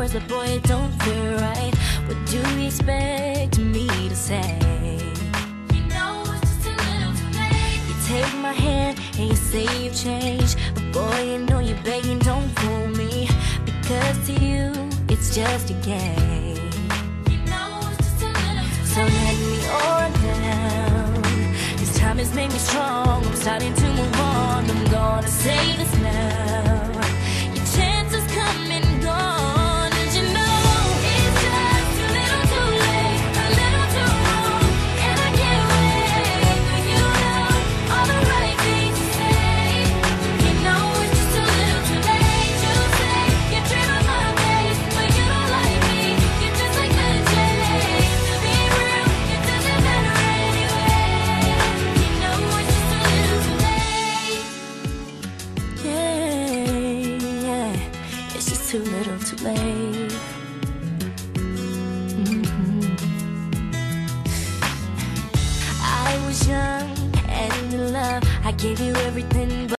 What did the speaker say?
words, but boy, it don't feel right. What do you expect me to say? You know it's just a little too late. You take my hand and you say you've changed, but boy, you know you're begging, don't fool me, because to you, it's just a game. You know it's just a little too late. So let me on down. This time has made me strong. I'm starting to move on. I'm gonna say this now. Your chance has come and gone, and you know it's just a little too late, a little too wrong, and I can't wait for you to know all the right things to say. You know it's just a little too late to say you dream of my face, but you don't like me. You're just like the chase. To be real, it doesn't matter anyway. You know it's just a little too late. Yeah, it's just too little too late. I was young and in love. I gave you everything, but